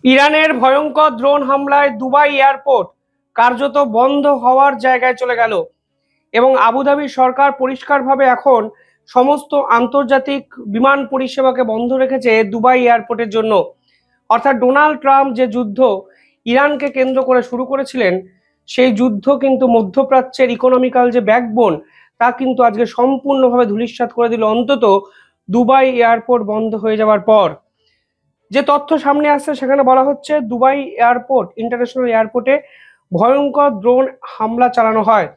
ইরানের ভয়ঙ্কর ড্রোন হামলায় দুবাই এয়ারপোর্ট কার্যত বন্ধ হওয়ার জায়গায় চলে গেল এবং আবুধাবির সরকার পরিষ্কারভাবে এখন সমস্ত আন্তর্জাতিক বিমান পরিষেবাকে বন্ধ রেখেছে দুবাই এয়ারপোর্টের জন্য। অর্থাৎ ডোনাল্ড ট্রাম্প যে যুদ্ধ ইরানকে কেন্দ্র করে শুরু করেছিলেন, সেই যুদ্ধ কিন্তু মধ্যপ্রাচ্যের ইকোনমিক্যাল যে ব্যাকবোন তা কিন্তু আজকে সম্পূর্ণভাবে ধূলিসাৎ করে দিল, অন্তত দুবাই এয়ারপোর্ট বন্ধ হয়ে যাওয়ার পর। যে তথ্য সামনে আসছে সেখানে বলা হচ্ছে দুবাই এয়ারপোর্ট, ইন্টারন্যাশনাল এয়ারপোর্টে ভয়ঙ্কর ড্রোন হামলা চালানো হয়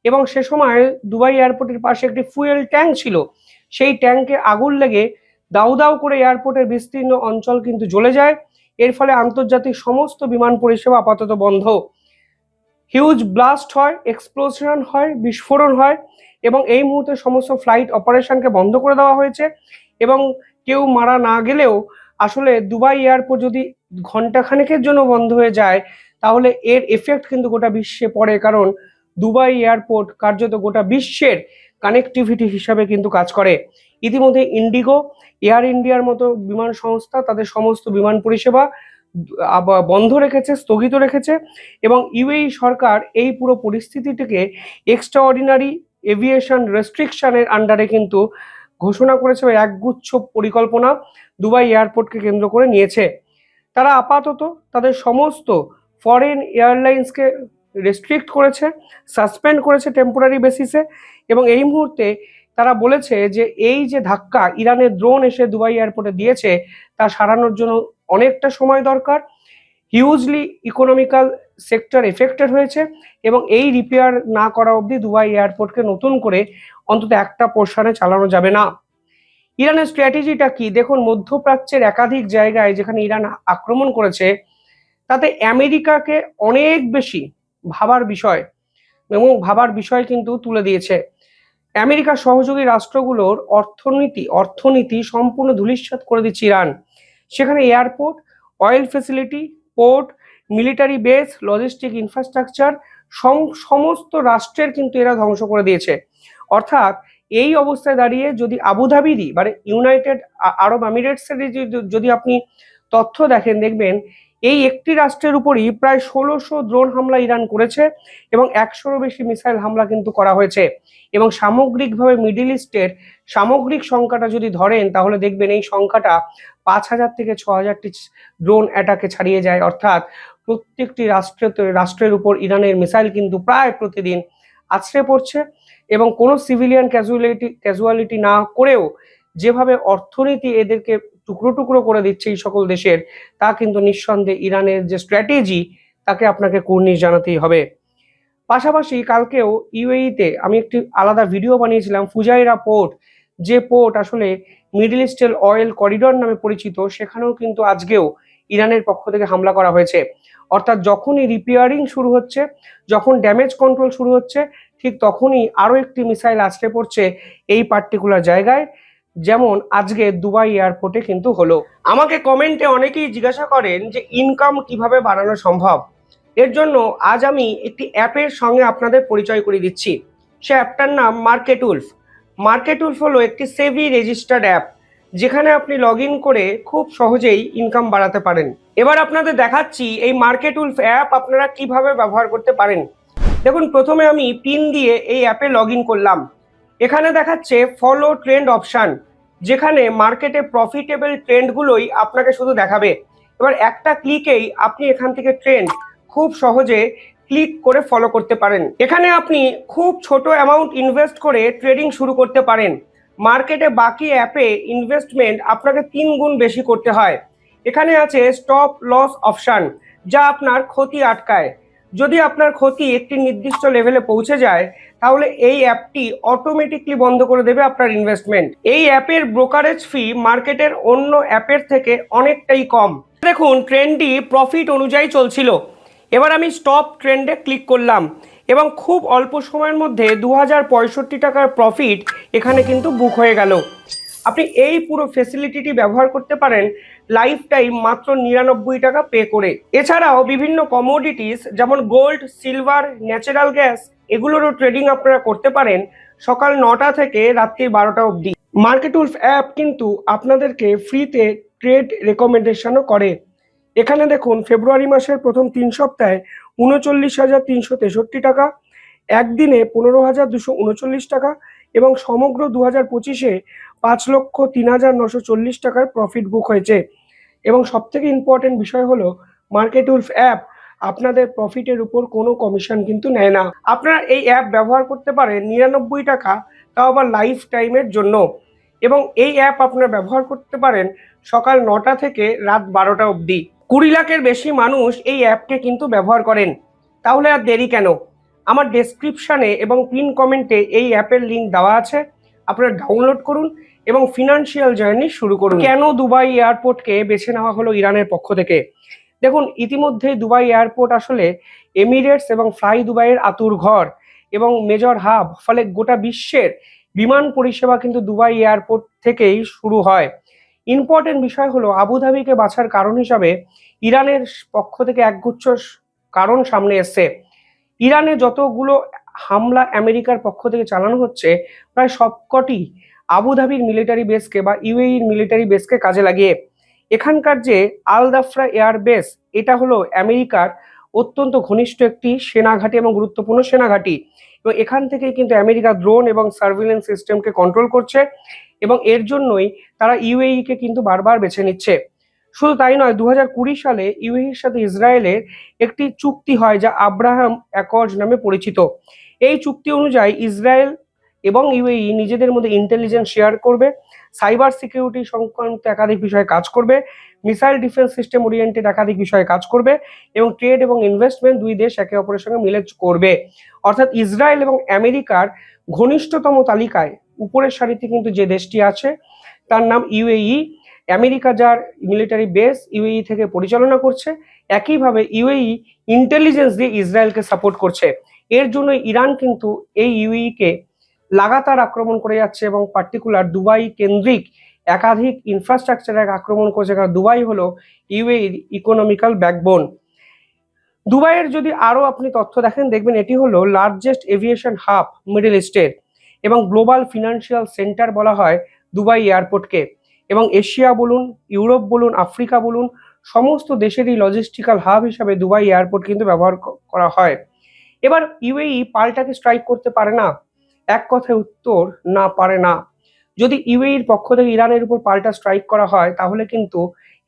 এবং সে সময় দুবাই এয়ারপোর্টের পাশে একটি ফুয়েল ট্যাঙ্ক ছিল, সেই ট্যাঙ্কে আগুন লেগে দাউ দাউ করে এয়ারপোর্টের বিস্তীর্ণ অঞ্চল কিন্তু জ্বলে যায়। এর ফলে আন্তর্জাতিক সমস্ত বিমান পরিষেবা আপাতত বন্ধ। হিউজ ব্লাস্ট হয়, এক্সপ্লোশন হয়, বিস্ফোরণ হয় এবং এই মুহূর্তে সমস্ত ফ্লাইট অপারেশনকে বন্ধ করে দেওয়া হয়েছে। এবং কেউ মারা না গেলেও আসলে দুবাই এয়ারপোর্ট যদি ঘন্টাখানেকের জন্য বন্ধ হয়ে যায় তাহলে এর এফেক্ট কিন্তু গোটা বিশ্বে পড়ে, কারণ দুবাই এয়ারপোর্ট কার্যত গোটা বিশ্বের কানেক্টিভিটি হিসাবে কিন্তু কাজ করে। ইতিমধ্যে ইন্ডিগো, এয়ার ইন্ডিয়ার মতো বিমান সংস্থা তাদের সমস্ত বিমান পরিষেবা বন্ধ রেখেছে, স্থগিত রেখেছে এবং ইউএই সরকার এই পুরো পরিস্থিতিটিকে এক্সট্রাঅর্ডিনারি এভিয়েশন রেস্ট্রিকশনের আন্ডারে কিন্তু ঘোষণা করেছে বা একগুচ্ছ পরিকল্পনা দুবাই এয়ারপোর্টকে কেন্দ্র করে নিয়েছে। তারা আপাতত তাদের সমস্ত ফরেন এয়ারলাইন্সকে রেস্ট্রিক্ট করেছে, সাসপেন্ড করেছে টেম্পোরারি বেসিসে এবং এই মুহূর্তে তারা বলেছে যে এই যে ধাক্কা ইরানের ড্রোন এসে দুবাই এয়ারপোর্টে দিয়েছে তা সারানোর জন্য অনেকটা সময় দরকার। হিউজলি ইকোনমিক্যাল সেক্টর এফেক্টেড হয়েছে এবং এই রিপেয়ার না করা অবধি দুবাই এয়ারপোর্টকে নতুন করে অন্তত একটা পোর্শনে চালানো যাবে না। ইরানের স্ট্র্যাটেজিটা কি দেখুন, মধ্যপ্রাচ্যের একাধিক জায়গায় যেখানে ইরান আক্রমণ করেছে তাতে আমেরিকাকে অনেক বেশি ভাবার বিষয় কিন্তু তুলে দিয়েছে। আমেরিকার সহযোগী রাষ্ট্রগুলোর অর্থনীতি সম্পূর্ণ ধূলিসাৎ করে দিচ্ছে ইরান। সেখানে airport, oil facility, port, military base, logistic infrastructure সমস্ত রাষ্ট্রের কিন্তু এরা ধ্বংস করে দিয়েছে। অর্থাৎ এই অবস্থায় দাঁড়িয়ে যদি আবুধাবিরই মানে ইউনাইটেড আরব আমিরেটসের যদি আপনি তথ্য দেখবেন এই একটি রাষ্ট্রের উপরই প্রায় ১৬০০ ড্রোন হামলা ইরান করেছে এবং ১০০রও বেশি মিসাইল হামলা কিন্তু করা হয়েছে। এবং সামগ্রিকভাবে মিডল ইস্টের সামগ্রিক সংখ্যাটা যদি ধরেন তাহলে দেখবেন এই সংখ্যাটা ৫,০০০ থেকে ৬,০০০টি ড্রোন অ্যাটাকে ছাড়িয়ে যায়। অর্থাৎ প্রত্যেকটি রাষ্ট্রের উপর ইরানের মিসাইল কিন্তু প্রায় প্রতিদিন আছড়ে পড়ছে এবং কোনো সিভিলিয়ান ক্যাজুয়ালিটি না করেও যেভাবে অর্থনীতি এদেরকে টুকরো টুকরো করে দিচ্ছে এই সকল দেশের, তা কিন্তু নিঃসন্দেহে ইরানের যে স্ট্র্যাটেজি তাকে আপনাকে কুর্নিশ জানাতেই হবে। পাশাপাশি কালকেও ইউএইতে আমি একটি আলাদা ভিডিও বানিয়েছিলাম ফুজাইরা পোর্ট, যে পোর্ট আসলে মিডল ইস্টের অয়েল করিডর নামে পরিচিত, সেখানেও কিন্তু আজকেও ইরানের পক্ষ থেকে হামলা করা হয়েছে। অর্থাৎ যখনই রিপেয়ারিং শুরু হচ্ছে, যখন ড্যামেজ কন্ট্রোল শুরু হচ্ছে, ঠিক তখনই আরও একটি মিসাইল আছড়ে পড়ছে এই পার্টিকুলার জায়গায়, যেমন আজকে দুবাই এয়ারপোর্টে কিন্তু হলো। আমাকে কমেন্টে অনেকেই জিজ্ঞাসা করেন যে ইনকাম কিভাবে বাড়ানো সম্ভব। এর জন্য আজ আমি একটি অ্যাপের সঙ্গে আপনাদের পরিচয় করিয়ে দিচ্ছি। সে অ্যাপটার নাম মার্কেট উলফ। মার্কেট উলফ হলো একটি সেভি রেজিস্টার্ড অ্যাপ, যেখানে আপনি লগ ইন করে খুব সহজেই ইনকাম বাড়াতে পারেন। এবার আপনাদের দেখাচ্ছি এই মার্কেট উলফ অ্যাপ আপনারা কিভাবে ব্যবহার করতে পারেন। দেখুন, প্রথমে আমি পিন দিয়ে এই অ্যাপে লগ ইন করলাম। এখানে দেখাচ্ছে ফলো ট্রেন্ড অপশান, যেখানে মার্কেটে প্রফিটেবল ট্রেন্ডগুলোই আপনাকে শুধু দেখাবে। এবার একটা ক্লিকেই আপনি এখান থেকে ট্রেন্ড খুব সহজে ক্লিক করে ফলো করতে পারেন। এখানে আপনি খুব ছোট অ্যামাউন্ট ইনভেস্ট করে ট্রেডিং শুরু করতে পারেন। মার্কেটে বাকি অ্যাপে ইনভেস্টমেন্ট আপনাকে ৩ গুণ বেশি করতে হয়। এখানে আছে স্টপ লস অপশান, যা আপনার ক্ষতি আটকায়। যদি আপনার ক্ষতি একটি নির্দিষ্ট লেভেলে পৌঁছে যায় তাহলে এই অ্যাপটি অটোমেটিকলি বন্ধ করে দেবে আপনার ইনভেস্টমেন্ট। এই অ্যাপের ব্রোকারেজ ফি মার্কেটের অন্য অ্যাপের থেকে অনেকটাই কম। দেখুন, ট্রেন্ডটি প্রফিট অনুযায়ী চলছিল। এবার আমি স্টপ ট্রেন্ডে ক্লিক করলাম এবং খুব অল্প সময়ের মধ্যে ২,০৬৫ টাকার প্রফিট এখানে কিন্তু বুক হয়ে গেল। আপনি এই পুরো ফেসিলিটিটি ব্যবহার করতে পারেন লাইফ টাইম মাত্র ৯৯ টাকা পে করে। এছাড়াও বিভিন্ন কমোডিটিস যেমন গোল্ড, সিলভার, ন্যাচারাল গ্যাস, এগুলোরও ট্রেডিং আপনারা করতে পারেন সকাল ৯টা থেকে রাত্রি ১২টা অবধি। মার্কেট উলফ অ্যাপ কিন্তু আপনাদেরকে ফ্রিতে ট্রেড রেকমেন্ডেশনও করে এখানে দেখুন ফেব্রুয়ারি মাসের প্রথম 3 সপ্তাহে 39,363 টাকা, একদিনে 15,239 টাকা এবং সমগ্র 2025-এ 5,03,940 টাকার প্রফিট বুক হয়েছে। এবং সবথেকে ইম্পর্টেন্ট বিষয় হলো মার্কেট উলফ অ্যাপ আপনাদের প্রফিটের উপর কোনো কমিশন কিন্তু নেয় না। আপনারা এই অ্যাপ ব্যবহার করতে পারেন 99 টাকা, তাও আবার লাইফ টাইমের জন্য। এবং এই অ্যাপ আপনারা ব্যবহার করতে পারেন সকাল 9টা থেকে রাত 12টা অবধি। 20 লাখের বেশি মানুষ এই অ্যাপকে কিন্তু ব্যবহার করেন। তাহলে আর দেরি কেন? আমার ডেসক্রিপশানে এবং পিন কমেন্টে এই অ্যাপের লিঙ্ক দেওয়া আছে, আপনারা ডাউনলোড করুন এবং ফিনান্সিয়াল জার্নি শুরু করুন। কেন দুবাই এয়ারপোর্টকে বেছে নেওয়া হলো ইরানের পক্ষ থেকে? দেখুন, ইতিমধ্যেই দুবাই এয়ারপোর্ট আসলে এমিরেটস এবং ফ্লাই দুবাইয়ের আতুর ঘর এবং মেজর হাব, ফলে গোটা বিশ্বের বিমান পরিষেবা কিন্তু দুবাই এয়ারপোর্ট থেকেই শুরু হয়। ইম্পর্টেন্ট বিষয় হলো আবুধাবিকে বাছার কারণ হিসাবে ইরানের পক্ষ থেকে একগুচ্ছ কারণ সামনে এসছে। ইরানে যতগুলো হামলা আমেরিকার পক্ষ থেকে চালানো হচ্ছে, প্রায় সবকটি আবুধাবির মিলিটারি বেসকে বা ইউএইর মিলিটারি বেসকে কাজে লাগিয়ে। এখানকার যে আল দাফরা এয়ার বেস, এটা হলো আমেরিকার অত্যন্ত ঘনিষ্ঠ একটি সেনাঘাঁটি এবং গুরুত্বপূর্ণ সেনাঘাঁটি, এবং এখান থেকেই কিন্তু আমেরিকা ড্রোন এবং সার্ভিলেন্স সিস্টেমকে কন্ট্রোল করছে এবং এর জন্যই তারা ইউএইকে কিন্তু বারবার বেছে নিচ্ছে। শুধু তাই নয়, 2020 সালে ইউএইর সাথে ইসরায়েলের একটি চুক্তি হয় যা আব্রাহাম অ্যাকর্ড নামে পরিচিত। এই চুক্তি অনুযায়ী ইসরায়েল এবং ইউএই নিজেদের মধ্যে ইন্টেলিজেন্স শেয়ার করবে, সাইবার সিকিউরিটি সংক্রান্ত একাধিক বিষয়ে কাজ করবে, মিসাইল ডিফেন্স সিস্টেম ওরিয়েন্টেড একাধিক বিষয়ে কাজ করবে এবং ট্রেড এবং ইনভেস্টমেন্ট দুই দেশ একে অপরের সঙ্গে মিলে করবে। অর্থাৎ ইসরায়েল এবং আমেরিকার ঘনিষ্ঠতম তালিকায় উপরের সারিতে কিন্তু যে দেশটি আছে তার নাম ইউএই। আমেরিকা যার মিলিটারি বেস ইউএই থেকে পরিচালনা করছে, একইভাবে ইউএই ইন্টেলিজেন্স দিয়ে ইসরায়েলকে সাপোর্ট করছে। এর জন্য ইরান কিন্তু এই ইউএইকে লাগাতার আক্রমণ করে যাচ্ছে এবং পার্টিকুলার দুবাই কেন্দ্রিক একাধিক ইনফ্রাস্ট্রাকচারে আক্রমণ করছে, কারণ দুবাই হলো ইউএইর ইকোনমিক্যাল ব্যাকবোন। দুবাইয়ের যদি আরো আপনি তথ্য দেখেন, দেখবেন এটি হলো লার্জেস্ট এভিয়েশন হাব মিডল ইস্টের এবং গ্লোবাল ফিনান্সিয়াল সেন্টার বলা হয় দুবাই এয়ারপোর্টকে। এবং এশিয়া বলুন, ইউরোপ বলুন, আফ্রিকা বলুন, সমস্ত দেশেরই লজিস্টিক্যাল হাব হিসাবে দুবাই এয়ারপোর্ট কিন্তু ব্যবহার করা হয়। এবার ইউএই পাল্টাকে স্ট্রাইক করতে পারে না? এক কথায় উত্তর, না, পারে না। যদি ইউএইর পক্ষ থেকে ইরানের উপর পাল্টা স্ট্রাইক করা হয়, তাহলে কিন্তু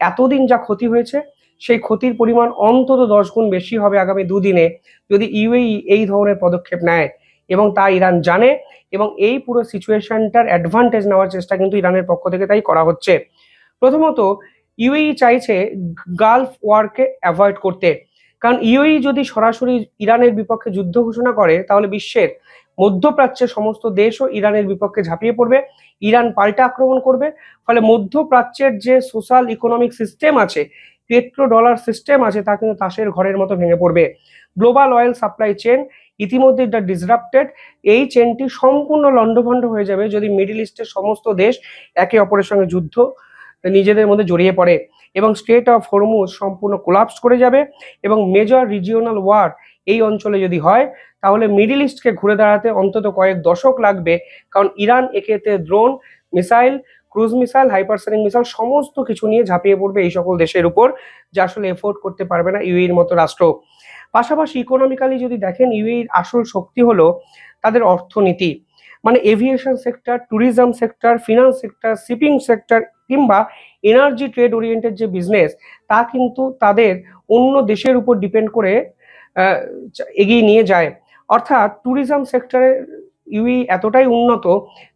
এতদিন যা ক্ষতি হয়েছে সেই ক্ষতির পরিমাণ অন্তত 10 গুণ বেশি হবে আগামী দুদিনে, যদি ইউএই এই ধরনের পদক্ষেপ নেয়। এবং তা ইরান জানে এবং এই পুরো সিচুয়েশনটার অ্যাডভান্টেজ নেওয়ার চেষ্টা কিন্তু ইরানের পক্ষ থেকে তাই করা হচ্ছে। প্রথমত, ইউএই চাইছে গালফ ওয়ারকে অ্যাভয়েড করতে, কারণ ইউএই যদি সরাসরি ইরানের বিপক্ষে যুদ্ধ ঘোষণা করে, তাহলে বিশ্বের মধ্যপ্রাচ্যের সমস্ত দেশও ইরানের বিপক্ষে ঝাঁপিয়ে পড়বে, ইরান পাল্টা আক্রমণ করবে। ফলে মধ্যপ্রাচ্যের যে সোশ্যাল ইকোনমিক সিস্টেম আছে, পেট্রো ডলার সিস্টেম আছে, তা কিন্তু তাসের ঘরের মতো ভেঙে পড়বে। গ্লোবাল অয়েল সাপ্লাই চেন ইতিমধ্যে এটা ডিসরাপ্টেড, এই চেনটি সম্পূর্ণ লন্ডভন্ড হয়ে যাবে যদি মিডল ইস্টের সমস্ত দেশ একে অপরের সঙ্গে যুদ্ধ নিজেদের মধ্যে জড়িয়ে পড়ে এবং স্ট্রেট অফ হরমুজ সম্পূর্ণ কোলাপস করে যাবে। এবং মেজর রিজিওনাল ওয়ার এই অঞ্চলে যদি হয়, তাহলে মিডল ইস্টকে ঘুরে দাঁড়াতে অন্তত কয়েক দশক লাগবে, কারণ ইরান একেতে drone, missile, cruise missile, hypersonic missile সমস্ত কিছু নিয়ে ঝাঁপিয়ে পড়বে এই সকল দেশের উপর, যা আসলে এফোর্ড করতে পারবে না ইউএইর মতো রাষ্ট্র। পাশাপাশি ইকোনমিক্যালি যদি দেখেন, ইউএইর আসল শক্তি হলো তাদের অর্থনীতি, মানে aviation sector, tourism sector, finance sector, shipping sector কিংবা এনার্জি ট্রেড ওরিয়েন্টেড যে বিজনেস, তা কিন্তু তাদের অন্য দেশের উপর ডিপেন্ড করে এগিয়ে নিয়ে যায়। অর্থাৎ ট্যুরিজম সেক্টরে ইউএই এতটাই উন্নত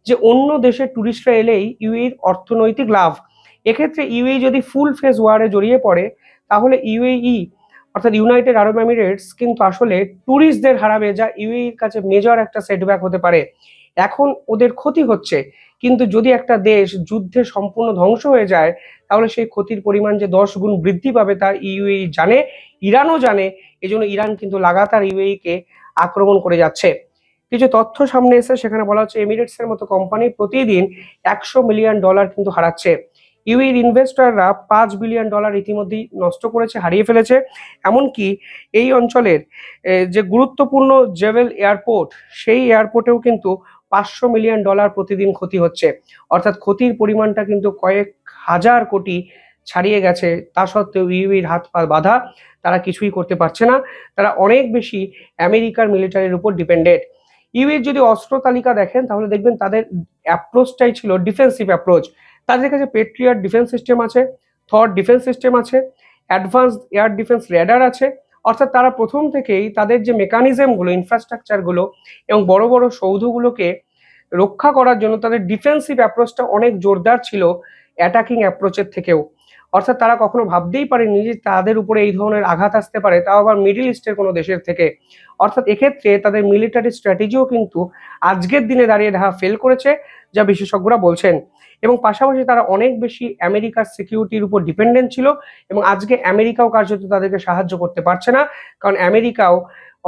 যে অন্য দেশের ট্যুরিস্টরা এলেই ইউএইর অর্থনৈতিক লাভ। এক্ষেত্রে ইউএই যদি ফুল ফেজ ওয়ারে জড়িয়ে পড়ে, তাহলে ইউএই অর্থাৎ ইউনাইটেড আরব এমিরেটস কিন্তু আসলে ট্যুরিস্টদের হারাবে, যা ইউএইর কাছে মেজর একটা সেটব্যাক হতে পারে। এখন ওদের ক্ষতি হচ্ছে, কিন্তু যদি একটা দেশ যুদ্ধে সম্পূর্ণ ধ্বংস হয়ে যায়, তাহলে সেই ক্ষতির পরিমাণ যে 10 গুণ বৃদ্ধি পাবে তা ইউএই জানে, ইরানও জানে। এজন্য ইরান কিন্তু লাগাতার ইউএইকে আক্রমণ করে যাচ্ছে। কিছু তথ্য সামনে এসে সেখানে বলা হচ্ছে এমিরেটস এর মতো কোম্পানি প্রতিদিন $100 মিলিয়ন কিন্তু হারাচ্ছে। ইউএইর ইনভেস্টররা $5 বিলিয়ন ইতিমধ্যেই নষ্ট করেছে, হারিয়ে ফেলেছে। এমনকি এই অঞ্চলের যে গুরুত্বপূর্ণ জেবেল এয়ারপোর্ট, সেই এয়ারপোর্টেও কিন্তু $500 মিলিয়ন প্রতিদিন ক্ষতি হচ্ছে। অর্থাৎ ক্ষতির পরিমাণটা কিন্তু কয়েক হাজার কোটি ছাড়িয়ে গেছে, তা সত্ত্বেও ইউএইর হাত পা বাঁধা, তারা কিছুই করতে পারছে না। তারা অনেক বেশি আমেরিকার মিলিটারির উপর ডিপেন্ডেন্ট। ইউএর যদি অস্ত্র তালিকা দেখেন তাহলে দেখবেন তাদের অ্যাপ্রোচটাই ছিল ডিফেন্সিভ অ্যাপ্রোচ। তাদের কাছে পেট্রিয়ট ডিফেন্স সিস্টেম আছে, থর ডিফেন্স সিস্টেম আছে, অ্যাডভান্সড এয়ার ডিফেন্স রেডার আছে। অর্থাৎ তারা প্রথম থেকেই তাদের যে মেকানিজমগুলো, ইনফ্রাস্ট্রাকচারগুলো এবং বড় বড় সৌধগুলোকে রক্ষা করার জন্য তাদের ডিফেন্সিভ অ্যাপ্রোচটা অনেক জোরদার ছিল অ্যাটাকিং অ্যাপ্রোচের থেকেও। অর্থাৎ তারা কখনো ভাবতেই পারেনি যে তাদের উপরে এই ধরনের আঘাত আসতে পারে, তাও আবার মিডল ইস্টের কোনো দেশের থেকে। অর্থাৎ এক্ষেত্রে তাদের মিলিটারি স্ট্র্যাটেজিও কিন্তু আজকের দিনে দাঁড়িয়ে ফেল করেছে, যা বিশেষজ্ঞরা বলছেন। এবং পাশাপাশি তারা অনেক বেশি আমেরিকার সিকিউরিটির উপর ডিপেন্ডেন্ট ছিল, এবং আজকে আমেরিকাও কার্যত তাদেরকে সাহায্য করতে পারছে না, কারণ আমেরিকাও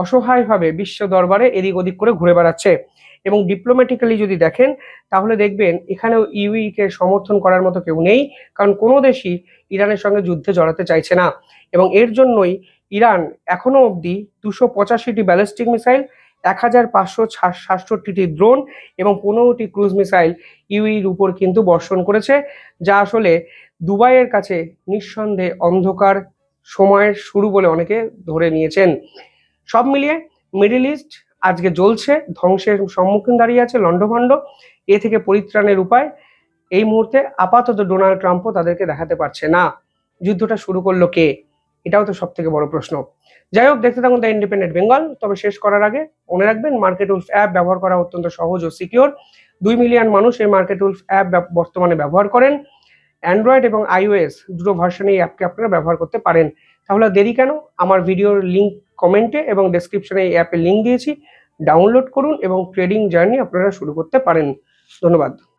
অসহায়ভাবে বিশ্ব দরবারে এদিক ওদিক করে ঘুরে বেড়াচ্ছে। এবং ডিপ্লোম্যাটিক্যালি যদি দেখেন তাহলে দেখবেন এখানেও ইউইকে সমর্থন করার মতো কেউ নেই, কারণ কোনো দেশই ইরানের সঙ্গে যুদ্ধে জড়াতে চাইছে না। এবং এর জন্যই ইরান এখনো অবধি 285টি ব্যালিস্টিক মিসাইল, 1567টি ড্রোন এবং 15টি ক্রুজ মিসাইল ইউইর উপর কিন্তু বর্ষণ করেছে, যা আসলে দুবাইয়ের কাছে নিঃসন্দেহে অন্ধকার সময়ের শুরু বলে অনেকে ধরে নিয়েছেন। সব মিলিয়ে মিডল ইস্ট আজকে জ্বলছে, ধ্বংসের সম্মুখীন দাঁড়িয়ে আছে লণ্ডভণ্ড। এ থেকে পরিত্রাণের উপায় এই মুহূর্তে আপাতত ডোনাল্ড ট্রাম্পও তাদেরকে দেখাতে পারছে না। যুদ্ধটা শুরু করলো কে, এটাও তো সব থেকে বড় প্রশ্ন। যাই হোক, দেখতে থাকুন দ্য ইন্ডিপেন্ডেন্ট বেঙ্গল। তবে শেষ করার আগে মনে রাখবেন, মার্কেট উলফ অ্যাপ ব্যবহার করা অত্যন্ত সহজ ও সিকিওর। 2 মিলিয়ন মানুষ এই মার্কেট উলফ অ্যাপ বর্তমানে ব্যবহার করেন। অ্যান্ড্রয়েড এবং আইওএস দুটো ভার্সনে এই অ্যাপকে আপনারা ব্যবহার করতে পারেন। তাহলে দেরি কেন, আমার ভিডিওর লিঙ্ক কমেন্টে এবং ডেসক্রিপশনে এই অ্যাপের লিঙ্ক দিয়েছি, ডাউনলোড করুন এবং ট্রেডিং জার্নি আপনারা শুরু করতে পারেন। ধন্যবাদ।